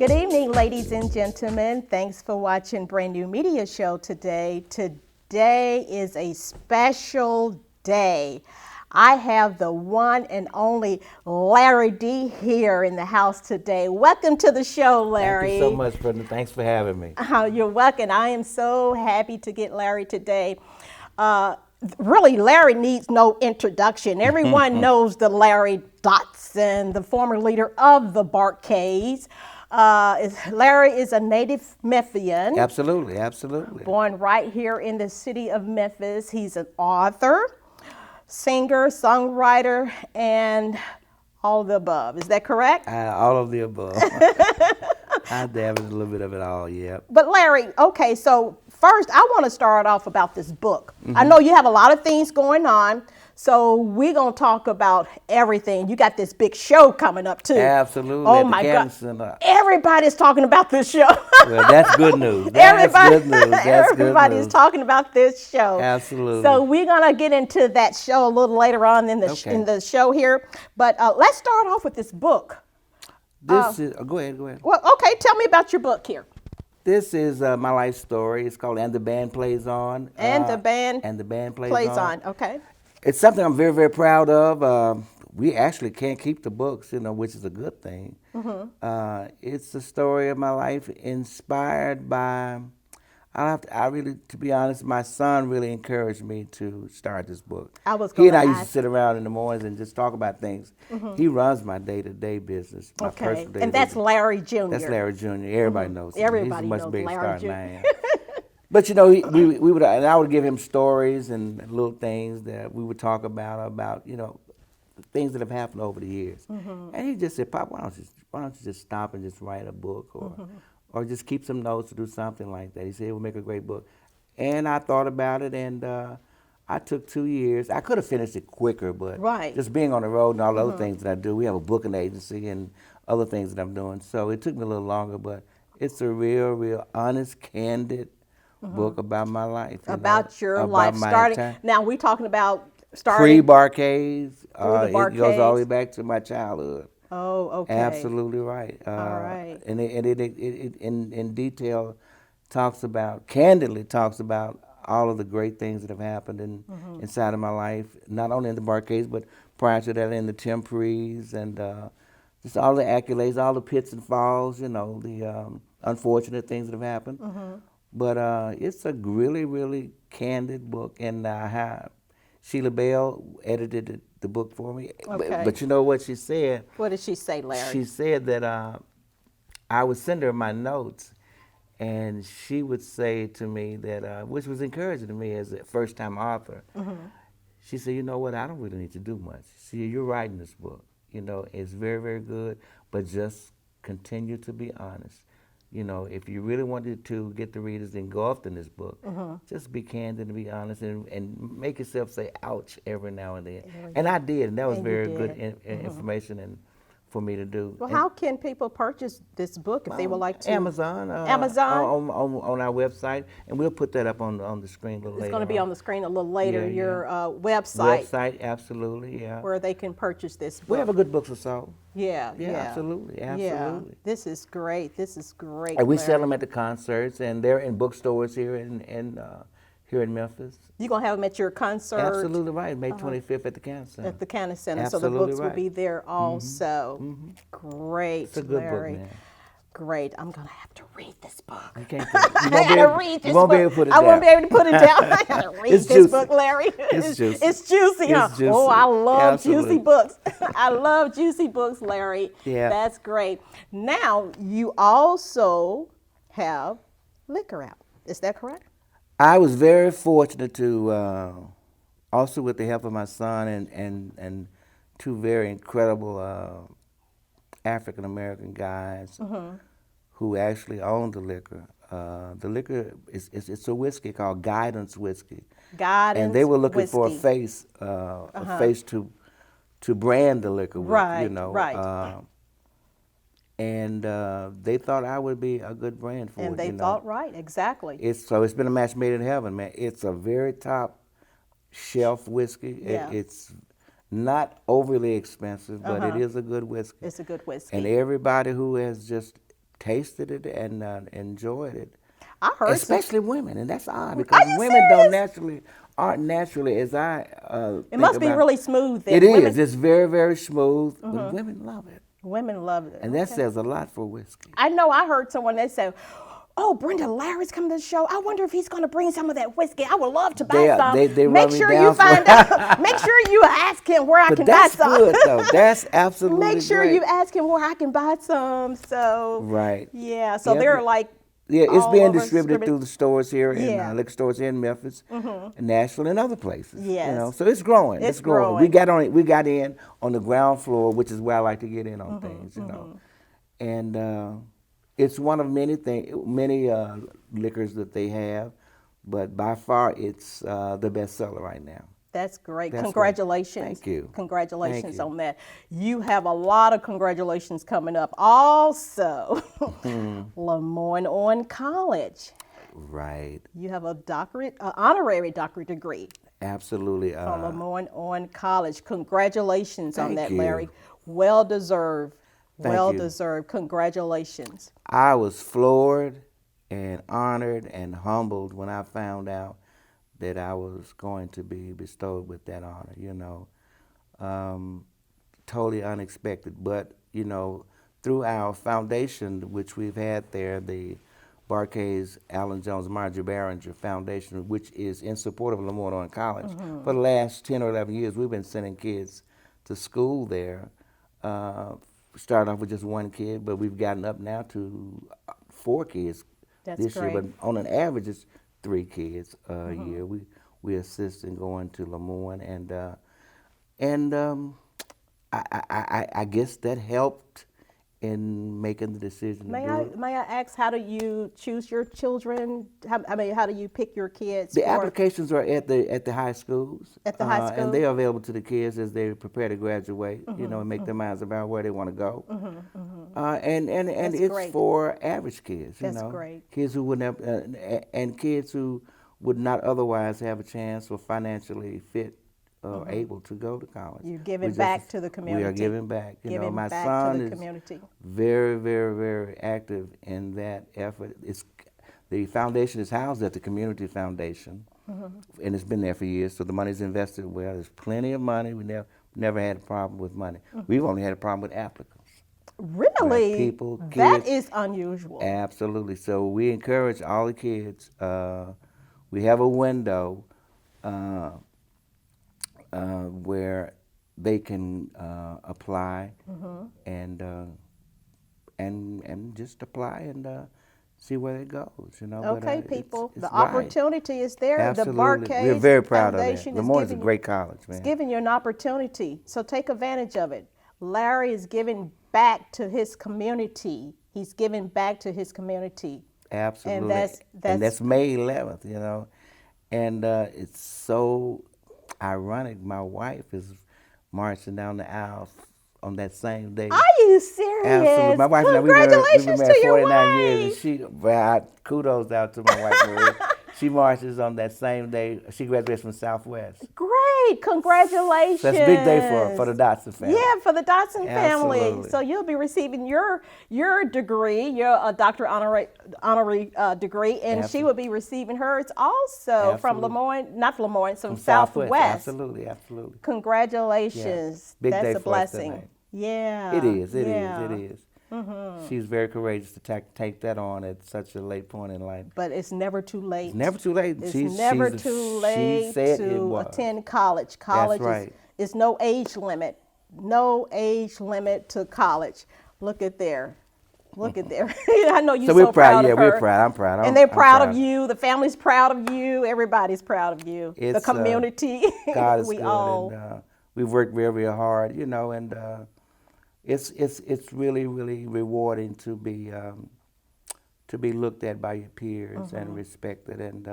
Good evening, ladies and gentlemen. Thanks for watching BrenNewMedia show today. Today is a special day. I have the one and only Larry D here in the house today. Welcome to the show, Larry. Thank you so much, Brenda. Thanks for having me. You're welcome. I am so happy to get Larry today. Really, Larry needs no introduction. Everyone knows the Larry Dodson, the former leader of the Barcades. Larry is a native Memphian. Absolutely, absolutely. Born right here in the city of Memphis. He's an author, singer, songwriter, and all of the above. Is that correct? All of the above. I dabbled in a little bit of it all, yeah. But Larry, okay, so first I want to start off about this book. I know you have a lot of things going on, so we're going to talk about everything. You got this big show coming up too. Absolutely. Oh my God. Everybody's talking about this show. Well, that's good news. That's good news. Everybody's talking about this show. Absolutely. So we're going to get into that show a little later on in the, in the show here. But let's start off with this book. This is, go ahead. Well, okay, tell me about your book here. This is my life story. It's called And the Band Plays On. And the Band Plays On. Okay. It's something I'm very, very proud of. We actually can't keep the books, which is a good thing. It's the story of my life inspired by, to be honest, my son really encouraged me to start this book. He and I used to sit around in the mornings and just talk about things. He runs my day-to-day business, my personal day-to-day and that's business. Larry Jr. That's Larry Jr. Everybody knows him. Everybody He's a much knows bigger Larry star Jr. than I am. But we would, and I would give him stories and little things that we would talk about things that have happened over the years. And he just said, "Pop, why don't you just stop and just write a book, or just keep some notes or do something like that?" He said it would make a great book. And I thought about it, and I took 2 years. I could have finished it quicker, but just being on the road and all the other things that I do, we have a booking agency and other things that I'm doing. So it took me a little longer, but it's a real honest, candid book about my life. About your life. Now we're talking about starting pre-Barcades. Barcades. It goes all the way back to my childhood. Oh, okay. Absolutely right. All right. And it in detail candidly talks about all of the great things that have happened inside of my life, not only in the Barcades, but prior to that in the Temporees, and just all the accolades, all the pits and falls, the unfortunate things that have happened. But it's a really candid book, and Sheila Bell edited the book for me. Okay. But you know what she said? What did she say, Larry? She said that I would send her my notes, and she would say to me that, which was encouraging to me as a first-time author, she said, "You know what, I don't really need to do much. See, you're writing this book. It's very good, but just continue to be honest. If you really wanted to get the readers engulfed in this book, just be candid and be honest and make yourself say, ouch, every now and then." And I did, and that was very good information and for me to do. Well, how can people purchase this book if they would like to? Amazon. Amazon? On our website, and we'll put that up on the screen a little later. It's going to be on the screen a little later, your website. Website, absolutely, yeah. Where they can purchase this book. We have a good book for sale. Yeah. Absolutely. Yeah. This is great. And we sell them at the concerts, and they're in bookstores here in Memphis. You're going to have them at your concert? Absolutely right. May 25th at the Cannon Center. At the Cannon Center. Absolutely so the books right. will be there also. Great, it's a good Larry. book, man. Great. I'm going to have to read this book. You can't I got to read this book. You won't be able to put it down. I won't be able to put it down. I got to read this book, Larry. It's juicy. It's juicy, huh? It's juicy. Oh, I love juicy Absolutely. books. I love juicy books, Larry. Yeah. That's great. Now, you also have liquor out. Is that correct? I was very fortunate to, also with the help of my son and two very incredible African American guys who actually own the liquor. The liquor it's a whiskey called Guidance whiskey. Guidance. And they were looking whiskey. for a face to brand the liquor with, Right. And they thought I would be a good brand for it. And they thought right, exactly. It's been a match made in heaven, man. It's a very top shelf whiskey. Yeah. It's not overly expensive, but it is a good whiskey. It's a good whiskey. And everybody who has just tasted it and enjoyed it. I heard Especially women, and that's odd Are because you women serious? aren't naturally as I It think must be about. really smooth. It Then is. women, It's very very smooth, but women love it, women love it. and that Okay. says a lot for whiskey. I know. I heard someone that said, "Oh, Brenda, Larry's coming to the show. I wonder if he's going to bring some of that whiskey. I would love to buy some. They Make run me sure you down. find out. Make sure you ask him where I But can buy that's some. good though. That's absolutely Make sure great. you ask him where I can buy some." So Right. yeah. So Yeah. they're like Yeah, it's all being over distributed through the stores here in Yeah. liquor stores here in Memphis, and Nashville, and other places. You know, Yes. so it's growing. It's growing. growing. We got in on the ground floor, which is where I like to get in on things. You know, and it's one of many liquors that they have, but by far it's the best seller right now. That's great. That's great. Congratulations. Thank you. Congratulations Thank you. on that. You have a lot of congratulations coming up. Also, Lemoyne on College. Right. You have a doctorate, honorary doctorate degree Absolutely. from Lemoyne on College. Congratulations on Thank that, you. Larry. Well deserved. Thank Well you. deserved. Congratulations. I was floored and honored and humbled when I found out that I was going to be bestowed with that honor, you know. Totally unexpected. But, you know, through our foundation, which we've had there, the Barkays Allen Jones Marjorie Barringer Foundation, which is in support of Lemoyne on College. For the last 10 or 11 years, we've been sending kids to school there. Started off with just one kid, but we've gotten up now to 4 kids That's this year. great. But on an average, it's 3 kids a year. We assist in going to Lemoyne, and I guess that helped in making the decision to do it. May I ask, how do you choose your children? How do you pick your kids? The for- applications are at the high schools. At the high school? And they are available to the kids as they prepare to graduate, you know, and make their minds about where they want to go. And That's it's great. for average kids, you That's know. great. Kids who wouldn't have, and kids who would not otherwise have a chance or financially fit or able to go to college. You're giving back to the community. We are giving back. You know, Giving my back son to the is community. very, very, very active in that effort. The foundation is housed at the Community Foundation, and it's been there for years. So the money's invested well. There's plenty of money. We never had a problem with money. We've only had a problem with applicants. Really? Right, people, That kids. is unusual. Absolutely. So we encourage all the kids. We have a window where they can apply and just apply and see where it goes. You know. Okay, But, people, it's the right. opportunity is there. Absolutely. The Barkays We're very proud of Foundation that. is Lemoyne's a giving great college, man. It's giving you an opportunity, so take advantage of it. Larry is giving back to his community. He's giving back to his community. Absolutely. And that's May 11th, you know. And it's so ironic. My wife is marching down the aisle on that same day. Are you serious? Absolutely. My wife and I, we've Congratulations been married to your 49 years. And wife. she, well, kudos out to my wife, Marie. She marches on that same day. She graduates from Southwest. Great, congratulations. So that's a big day for the Dodson family. Yeah, for the Dodson family. Absolutely. So you'll be receiving your degree, your doctorate honorary degree, and she will be receiving hers also from Absolutely. Lemoyne, not Lemoyne, from From Southwest. Absolutely, absolutely. Congratulations. Big That's day a for us blessing. tonight. Yeah. It is. It yeah. is. It is. She's very courageous to take that on at such a late point in life. But it's never too late. It's never too late. It's She's never she too late said it to was. attend college. College right. is no age limit. No age limit to college. Look at there. Look at there. I know you're So so we're proud. of Yeah, her. we're proud. I'm proud. And they're I'm proud of you. The family's proud of you. Everybody's proud of you. The It's, community. God is we good, all. and we've worked very, very hard, you know, and it's really, really rewarding to be looked at by your peers and respected and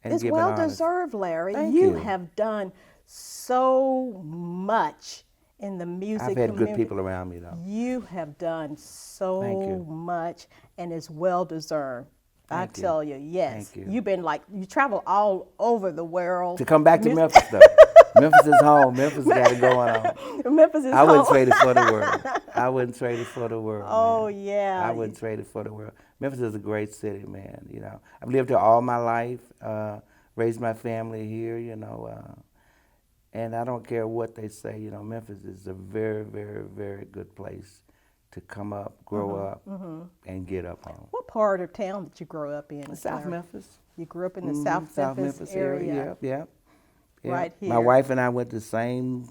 It's given well honors. deserved, Larry. Thank you you. have done so much in the music I've had community. good people around me, though. You have done Thank so you. much, and it's well deserved. I Thank you. tell you, yes. Thank you. You've been you travel all over the world. To come back to Mus- Memphis, though. Memphis is home. Memphis got it going on. Memphis is I wouldn't home. trade it for the world. I wouldn't trade it for the world, Oh, man. I yeah. wouldn't trade it for the world. Memphis is a great city, man. You know, I've lived here all my life, raised my family here, you know, and I don't care what they say. You know, Memphis is a very, very, very good place to come up, grow up, and get up on. What part of town did you grow up in? South Larry? Memphis. You grew up in the South Memphis area. Yep, yep. Yeah. Right here. My wife and I went to the same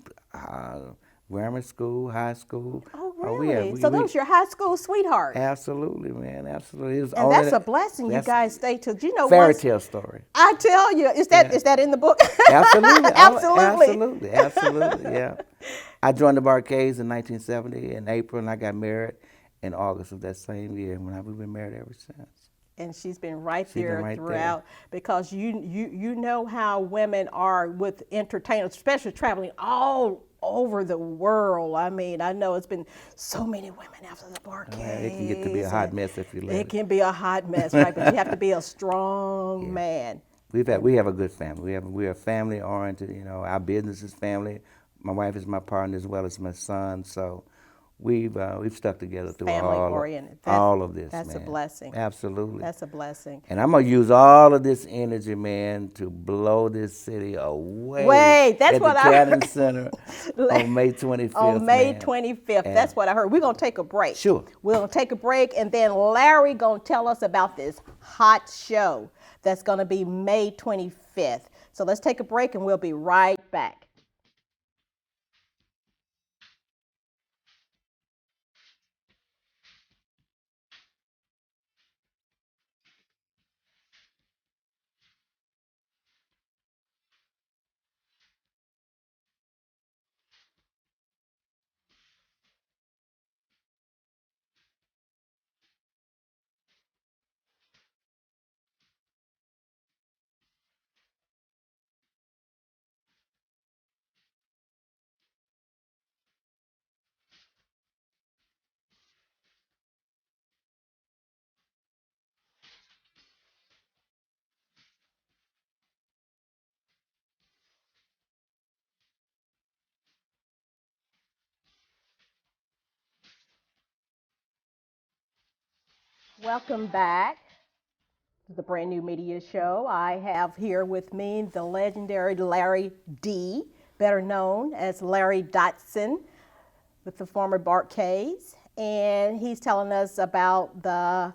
grammar school, high school. Oh, We really? have, So that was your high school sweetheart. Absolutely, man. Absolutely. It was And only that's a blessing. You that's guys stay till. You know, fairy once tale story. I tell you, is that in the book? Absolutely. Absolutely. Absolutely. Absolutely. Yeah. I joined the Barcades in 1970 in April, and I got married in August of that same year. We've been married ever since. And she's been right She's there been right throughout because you know how women are with entertainers, especially traveling all over the world. I mean, I know it's been so many women after the Barcades. It can get to be a hot mess if you let It it. can be a hot mess, right? But you have to be a strong man. We have a good family. We are family oriented. You know, our business is family. My wife is my partner as well as my son. So we've stuck together through Family oriented. all of this. That's a man. blessing. Absolutely. That's a blessing. And I'm gonna use all of this energy, man, to blow this city away. Wait, that's at what the I Cannon heard. Center on May 25th. On May man. 25th. And That's what I heard. We're going to take a break. Sure. We're going to take a break, and then Larry going to tell us about this hot show that's going to be May 25th. So let's take a break, and we'll be right back. Welcome back to the Brand New Media Show. I have here with me the legendary Larry D., better known as Larry Dodson, with the former Barcades. And he's telling us about the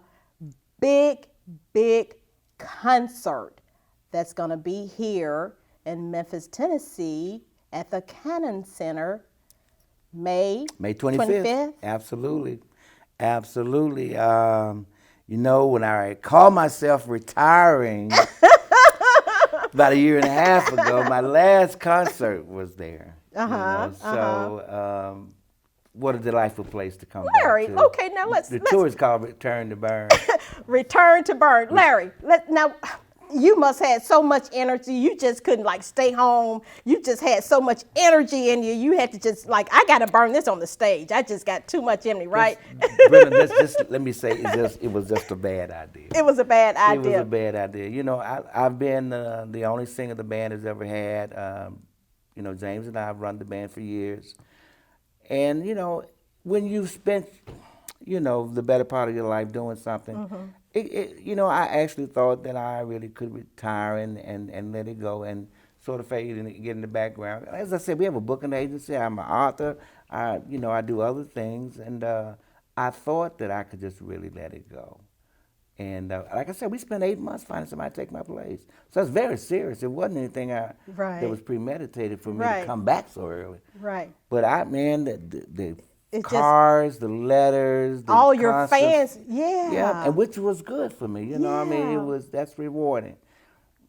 big, big concert that's going to be here in Memphis, Tennessee at the Cannon Center May 25th. Absolutely. Absolutely. You know, when I called myself retiring about a year and a half ago, my last concert was there. So what a delightful place to come Larry, back to. okay, now let's The tour is called Return to Burn. Return to Burn. Larry, now you must have so much energy. You just couldn't like stay home. You just had so much energy in you. You had to just like, I got to burn this on the stage. I just got too much in me, right? Brenda, let me say, it was just a bad idea. It was a bad idea. It was a bad idea. You know, I've been the only singer the band has ever had. You know, James and I have run the band for years. And, you know, when you've spent, you know, the better part of your life doing something, you know, I actually thought that I really could retire and let it go and sort of fade and get in the background. As I said, we have a booking agency. I'm an author. You know, I do other things. And I thought that I could just really let it go. And like I said, we spent 8 months finding somebody to take my place. So it's very serious. It wasn't anything that was premeditated for me to come back so early. Right. But the cars, the letters, the all your concerts, fans, yeah, and which was good for me. You know, I mean, that's rewarding.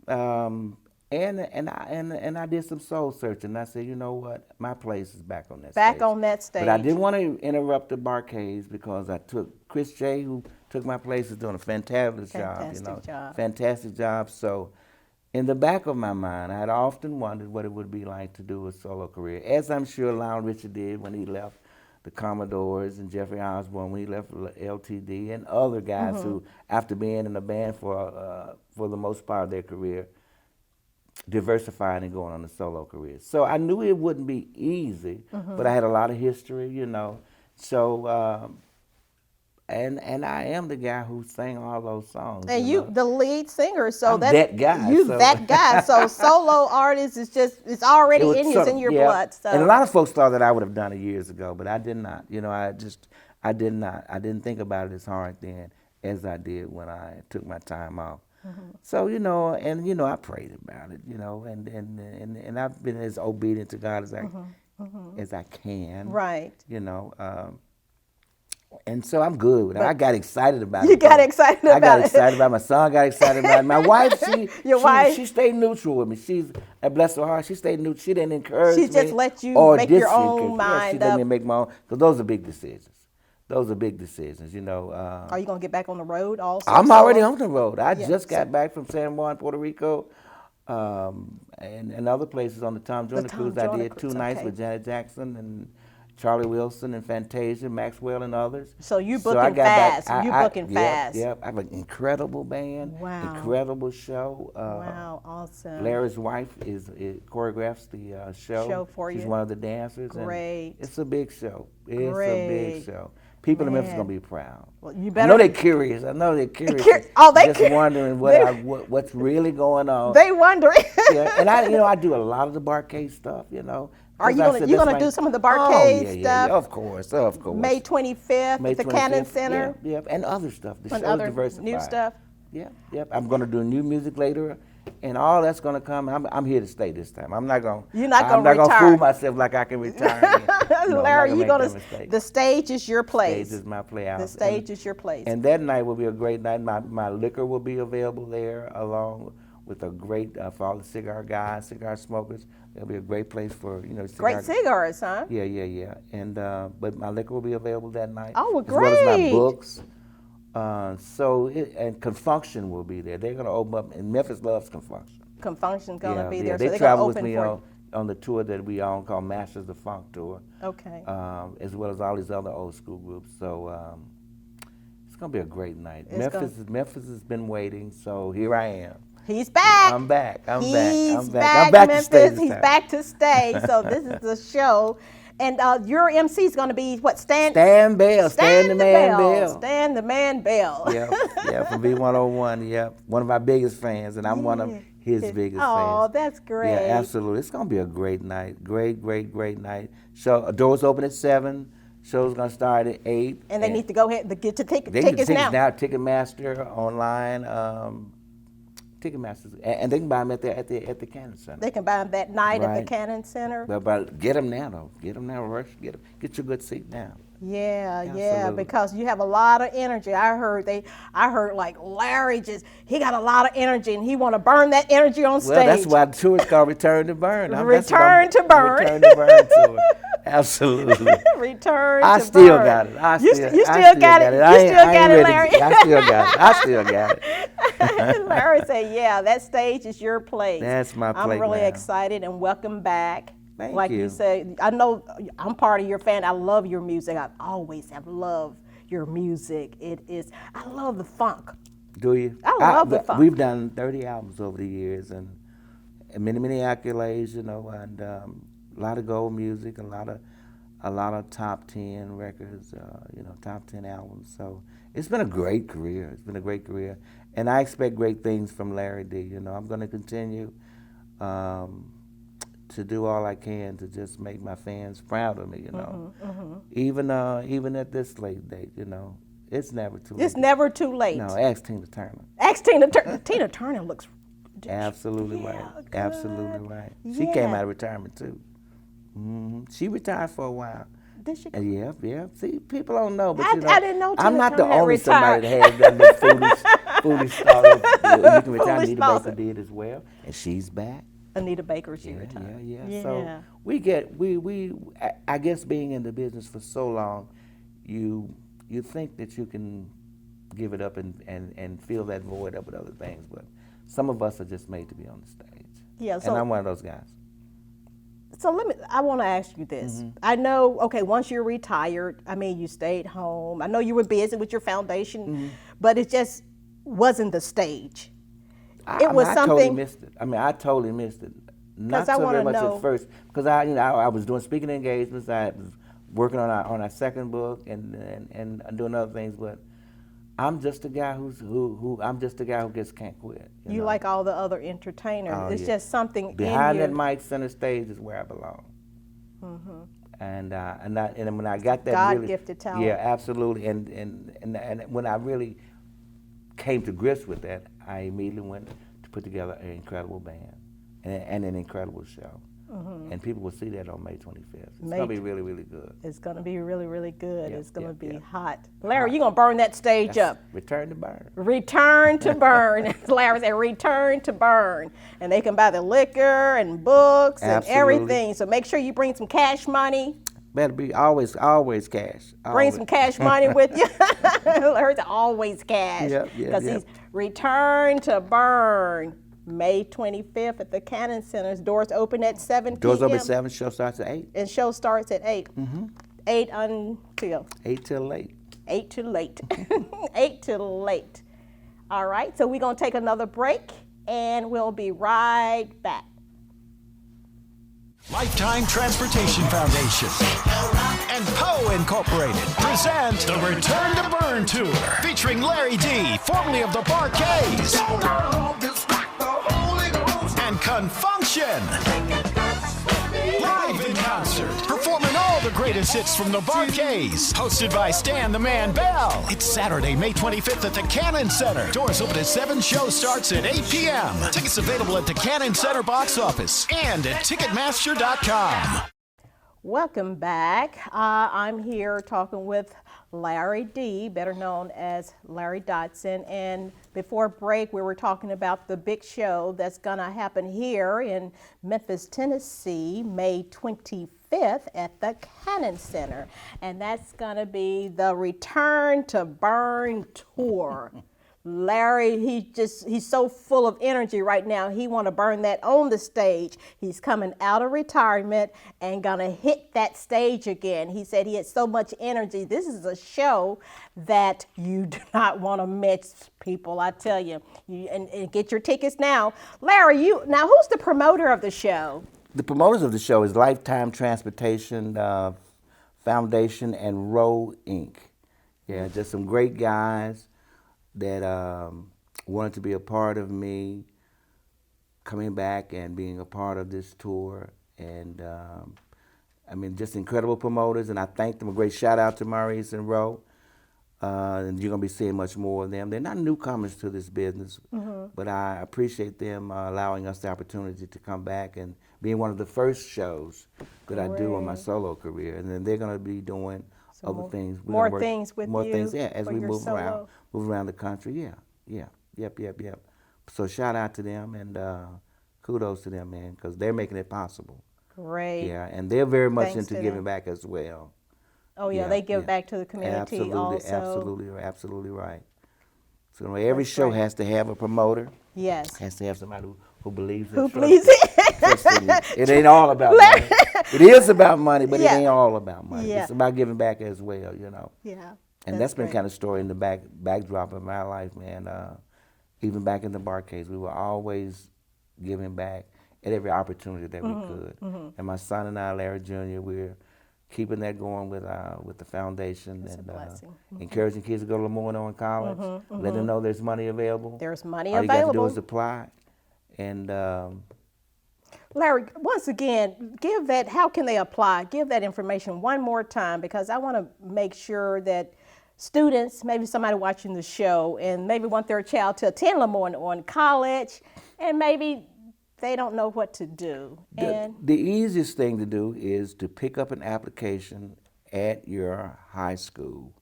And I did some soul searching. And I said, you know what, my place is back on that stage. Back on that stage. But I didn't want to interrupt the Barcades because I took Chris J, who took my place, is doing a fantastic job. You know, fantastic job. So, in the back of my mind, I had often wondered what it would be like to do a solo career, as I'm sure Lionel Richie did when he left the Commodores, and Jeffrey Osborne when he left LTD, and other guys who, after being in a band for the most part of their career, diversifying and going on a solo career. So I knew it wouldn't be easy, but I had a lot of history, you know. So and I am the guy who sang all those songs. And you you, know? the lead singer, so I'm that guy. You so. that guy. So solo artist is just it's already in you, it's in your yeah. blood. So. And a lot of folks thought that I would have done it years ago, but I did not. You know, I did not. I didn't think about it as hard then as I did when I took my time off. So, you know, and you know, I prayed about it, you know, and I've been as obedient to God as I can. Right. You know, and so I'm good with it. I got excited about it. You got excited about it. I got excited about it. My son got excited about it. My wife, she stayed neutral with me. Bless her heart, she stayed neutral. She didn't encourage me. She just let you make your own mind up. She let me make my own, because those are big decisions. Those are big decisions, you know. Are you going to get back on the road also? I'm already on the road. I just got back from San Juan, Puerto Rico, and other places on the Tom Joyner cruise. I did 2 nights with Janet Jackson and Charlie Wilson and Fantasia, Maxwell, and others. So you booking fast. Fast. Yep. I have an incredible band. Wow. Incredible show. Wow, awesome. Larry's wife choreographs the show. For you. She's one of the dancers. Great. It's a big show. It's a big show. People in Memphis are gonna be proud. Well, you better. I know they're curious. Just wondering what's really going on. They wondering. Yeah, and I do a lot of the Barcade stuff. You know. Are you gonna do some of the Barcade stuff? Yeah, of course. May 25th at the Cannon Center. Yeah, and other stuff. The show's other diversified. new stuff. Yep. I'm gonna do new music later. And all that's gonna come. I'm here to stay this time. I'm not gonna. You're not gonna I'm not retire. Gonna fool myself like I can retire. No, Larry, you're gonna. The stage is your place. The stage is my playhouse. The stage is your place. And that night will be a great night. My liquor will be available there, along with a great for all the cigar guys, cigar smokers. It'll be a great place for great cigars, huh? Yeah. And but my liquor will be available that night. Oh, well, great. As well as my books. And Confunction will be there. They're going to open up, and Memphis loves Confunction. Confunction's going to be there. They travel with me on the tour that we own called Masters of Funk Tour. Okay. As well as all these other old school groups. So it's going to be a great night. Memphis has been waiting, so here I am. He's back. I'm back. I'm back, Memphis. He's back to stay. So this is the show. And your MC is going to be what? Stan Bell. Stan the Man Bell. Yeah, from B101. Yeah, one of our biggest fans, and I'm one of his biggest fans. Oh, that's great. Yeah, absolutely. It's going to be a great night. Great night. Show doors open at 7. Show's going to start at 8. And they need to go ahead and get to tickets now. Ticketmaster online. Ticketmasters, and they can buy them at the Cannon Center. They can buy them that night at the Cannon Center. But get them now, though. Get them now. Rush. Get your good seat now. Yeah, because you have a lot of energy. I heard like Larry he got a lot of energy and he want to burn that energy on stage. Well, that's why the tour is called Return to Burn. Return to Burn tour. Absolutely. Return I to still burn. got it. You still got it. You still got it, Larry. I still got it. Larry said, yeah, that stage is your place. That's my place. I'm really now. excited and welcome back. Thank like you. You said, I know I'm part of your fan. I love your music. I always have loved your music. I love the funk. Do you? I love the funk. We've done 30 albums over the years and many accolades, and a lot of gold music, a lot of top 10 records, top 10 albums. So it's been a great career. And I expect great things from Larry D. I'm going to continue to do all I can to just make my fans proud of me. Even at this late date. It's never too late. It's never too late. No, ask Tina Turner. Tina Turner looks absolutely right. Good. Absolutely right. Yeah. She came out of retirement too. She retired for a while. Did she? Yeah. See, people don't know, but I didn't know. I'm not the only retired. somebody that has done the foolish thought of you can retire. Anita Baker did as well, and she's back. Anita Baker, she retired. Yeah. So I guess being in the business for so long, you think that you can give it up and fill that void up with other things, but some of us are just made to be on the stage. Yeah. So, and I'm one of those guys. So I want to ask you this. I know, once you're retired, you stayed home. I know you were busy with your foundation, but it just wasn't the stage. I, It I mean, was I totally something, missed it. I mean, I totally missed it. because Not I so want very to much know. at first, because I was doing speaking engagements. I was working on our second book and doing other things. But I'm just a guy who I'm just a guy who just can't quit. You You know. like all the other entertainers. Oh It's yeah. just something in Behind that you. mic, center stage is where I belong. And when I got that God really, gifted yeah, talent. absolutely. And when I really came to grips with that, I immediately went to put together an incredible band and an incredible show. And people will see that on May 25th. It's May going to be really, really good. It's going to be really, really good. Yep, It's going to yep, be yep. hot. Larry, Hot. you're going to burn that stage That's up. Return to Burn. Return to burn. Larry said, return to burn. And they can buy the liquor and books and Absolutely. everything. So make sure you bring some cash money. Better be always cash. Bring Always. some cash money with you. Larry's always cash. Yep, yep, Because yep. he's return to burn. May 25th at the Cannon Center's doors open at 7 p.m. Doors open at 7, show starts at 8. And show starts at 8. 8 until 8 till late. 8 to late. 8 to late. All right, so we're going to take another break and we'll be right back. Lifetime Transportation Foundation and Poe Incorporated present the Return to Burn Tour, featuring Larry D., formerly of the Parquets, and Confunction. Live in concert, performing all the greatest hits from the Parquets. Hosted by Stan the Man Bell. It's Saturday, May 25th at the Cannon Center. Doors open at 7, show starts at 8 p.m. Tickets available at the Cannon Center box office and at Ticketmaster.com. Welcome back. I'm here talking with Larry D., better known as Larry Dodson. And before break, we were talking about the big show that's going to happen here in Memphis, Tennessee, May 25th at the Cannon Center. And that's going to be the Return to Burn Tour. Larry, he's so full of energy right now. He want to burn that on the stage. He's coming out of retirement and gonna hit that stage again. He said he had so much energy. This is a show that you do not want to miss, people. I tell you. And get your tickets now. Larry, now who's the promoter of the show? The promoters of the show is Lifetime Transportation Foundation and Row Inc. Yeah, just some great guys that wanted to be a part of me coming back and being a part of this tour. And I mean, just incredible promoters, and I thank them. A great shout out to Maurice and Roe. And you're going to be seeing much more of them. They're not newcomers to this business, but I appreciate them allowing us the opportunity to come back and being one of the first shows that I do on my solo career. And then they're going to be doing other things. More things with more you things, yeah, as for we your move solo. around the country. Yep. So shout out to them and kudos to them, man, because they're making it possible. Great. Yeah, and they're very much Thanks into to giving them. back as well. Oh yeah, they give back to the community Absolutely right. So every show has to have a promoter. Yes. Has to have somebody who believes in Who trust believes in you. It ain't all about money. It is about money, but Yeah. it ain't all about money. Yeah. It's about giving back as well, you know. Yeah. And that's been great. kind of story in the backdrop of my life, man. Even back in the bar case, we were always giving back at every opportunity that we could. And my son and I, Larry Jr., we're keeping that going with the foundation. It's a and blessing. encouraging kids to go to Lemoyne on college, let them know there's money available. There's money All you got to do available. is apply. And Larry, once again, how can they apply? Give that information one more time, because I want to make sure that students, maybe somebody watching the show, and maybe want their child to attend Lemoyne on college, and maybe they don't know what to do. the easiest thing to do is to pick up an application at your high school,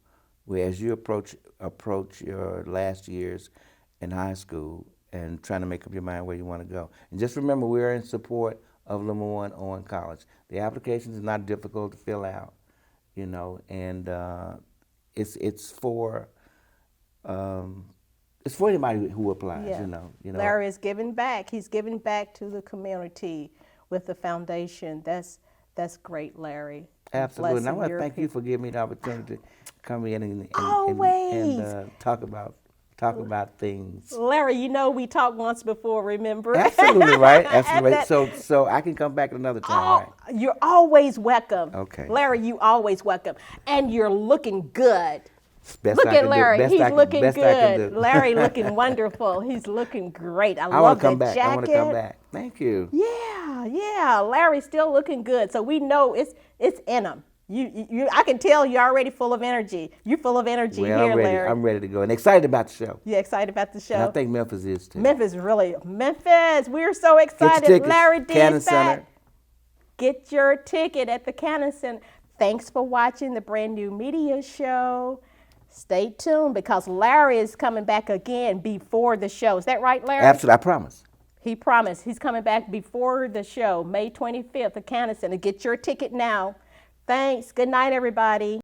where as you approach your last years in high school and trying to make up your mind where you want to go. And just remember, we're in support of Lemoyne on college. The application is not difficult to fill out, you know, and it's for anybody who applies, Yeah. you know. Larry is giving back. He's giving back to the community with the foundation. That's great, Larry. Absolutely. And I Blessing want to your thank you for giving me the opportunity to come in and Always. talk about talk about things. Larry, you know we talked once before, remember? Absolutely right. Absolutely right. That- So I can come back another time, right? You're always welcome. Okay. Larry, you always welcome. And you're looking good. Best Look I at can do. Larry. Best He's I can- looking best I can good. do. Larry looking wonderful. He's looking great. I I love want to the come back. jacket. I want to come back. Thank you. Yeah. Larry's still looking good. So we know it's in him. I can tell you're already full of energy. You're full of energy Well, here, I'm ready. Larry. I'm ready to go and excited about the show. You excited about the show? And I think Memphis is too. Memphis, we're so Get your excited. tickets. Larry D Cannon is back. Center. Get your ticket at the Cannon Center. Thanks for watching the Brand New Media Show. Stay tuned because Larry is coming back again before the show. Is that right, Larry? Absolutely, I promise. He promised. He's coming back before the show, May 25th, the Cannon Center. Get your ticket now. Thanks. Good night, everybody.